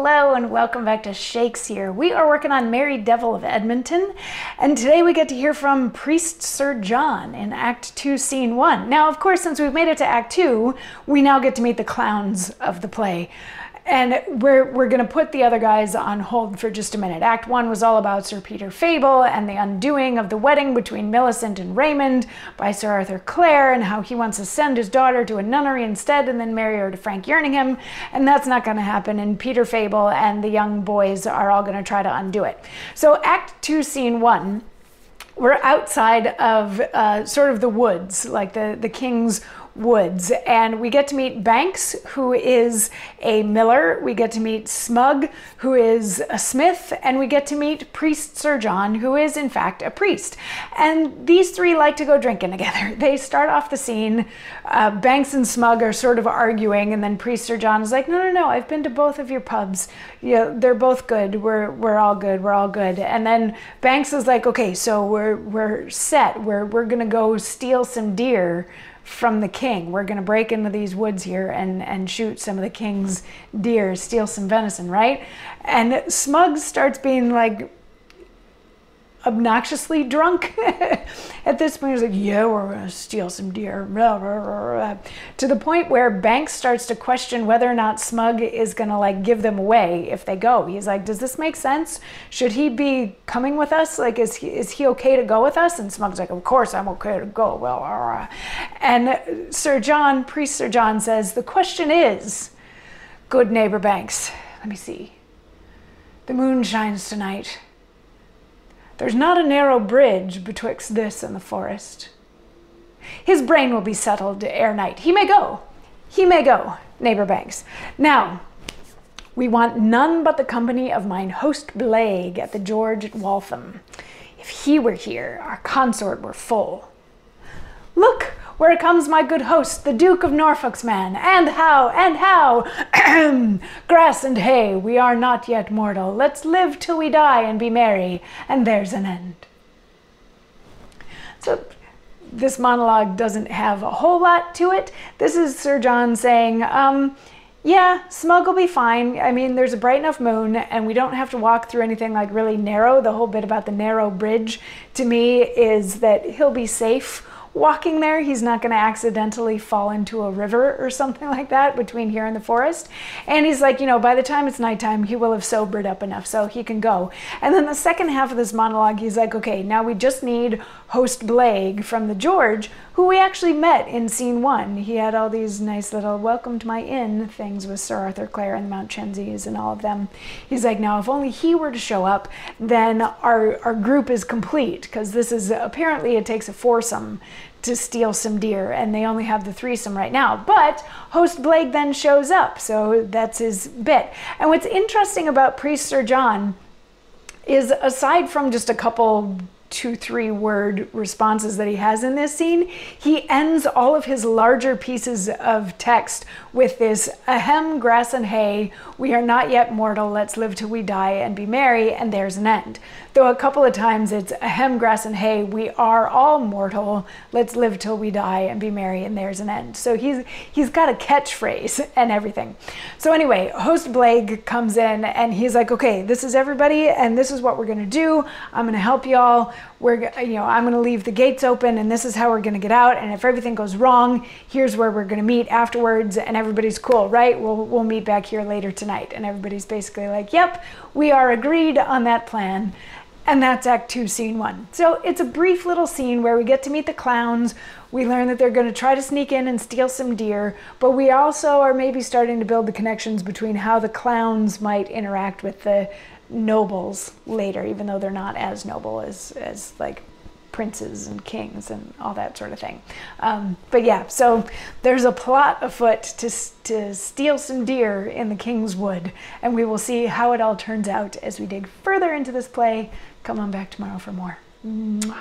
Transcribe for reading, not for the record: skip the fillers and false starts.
Hello and welcome back to Shakesyear. We are working on Merry Devil of Edmonton, and today we get to hear from Priest Sir John in Act 2, Scene 1. Now, of course, since we've made it to Act 2, we now get to meet the clowns of the play. And we're going to put the other guys on hold for just a minute. Act 1 was all about Sir Peter Fable and the undoing of the wedding between Millicent and Raymond by Sir Arthur Clare, and how he wants to send his daughter to a nunnery instead and then marry her to Frank Yerningham. And that's not going to happen. And Peter Fable and the young boys are all going to try to undo it. So Act 2, Scene 1, we're outside of sort of the woods, like the King's Woods, and we get to meet Banks, who is a miller. We get to meet Smug, who is a smith, and we get to meet Priest Sir John, who is in fact a priest. And these three like to go drinking together. They start off the scene. Banks and Smug are sort of arguing, and then Priest Sir John is like, no, I've been to both of your pubs. Yeah, they're both good. We're all good. We're all good. And then Banks is like, okay, so we're set. We're gonna go steal some deer from the king. We're going to break into these woods here and shoot some of the king's deer, steal some venison, right? And Smug starts being like obnoxiously drunk. At this point, he's like, yeah, we're going to steal some deer. To the point where Banks starts to question whether or not Smug is going to like give them away if they go. He's like, does this make sense? Should he be coming with us? Like, is he okay to go with us? And Smug's like, of course I'm okay to go. Well, and Sir John, Priest Sir John says, the question is, good neighbor Banks, let me see. The moon shines tonight. There's not a narrow bridge betwixt this and the forest. His brain will be settled ere night. He may go, neighbor Banks. Now, we want none but the company of mine host Blake at the George at Waltham. If he were here, our consort were full. Look, where comes my good host, the Duke of Norfolk's man, and how, grass and hay, we are not yet mortal. Let's live till we die and be merry, and there's an end. So this monologue doesn't have a whole lot to it. This is Sir John saying, yeah, Smug will be fine. I mean, there's a bright enough moon, and we don't have to walk through anything like really narrow. The whole bit about the narrow bridge, to me, is that he'll be safe walking there. He's not going to accidentally fall into a river or something like that between here and the forest. And he's like, by the time it's nighttime, he will have sobered up enough so he can go. And then the second half of this monologue, he's like, okay, now we just need host Blake from the George, who we actually met in Scene 1. He had all these nice little welcome to my inn things with Sir Arthur Clare and the Montchensies and all of them. He's like, now if only he were to show up, then our group is complete, because this is apparently it takes a foursome to steal some deer, and they only have the threesome right now. But host Blake then shows up, so that's his bit. And what's interesting about Priest Sir John is, aside from just a couple 2-3 word responses that he has in this scene, he ends all of his larger pieces of text with this ahem, grass and hay, we are not yet mortal, let's live till we die and be merry, and there's an end. Though a couple of times it's ahem, grass and hay, we are all mortal, let's live till we die and be merry, and there's an end. So he's got a catchphrase and everything. So anyway, host Blake comes in and he's like, okay, this is everybody and this is what we're gonna do. I'm gonna help y'all. I'm gonna leave the gates open and this is how we're gonna get out, and if everything goes wrong, here's where we're gonna meet afterwards, and everybody's cool, right? We'll meet back here later tonight. And everybody's basically like, yep, we are agreed on that plan. And that's Act 2, Scene 1. So it's a brief little scene where we get to meet the clowns. We learn that they're going to try to sneak in and steal some deer, but we also are maybe starting to build the connections between how the clowns might interact with the nobles later, even though they're not as noble as like princes and kings and all that sort of thing. But yeah, so there's a plot afoot to steal some deer in the King's Wood, and we will see how it all turns out as we dig further into this play. Come on back tomorrow for more. Mwah.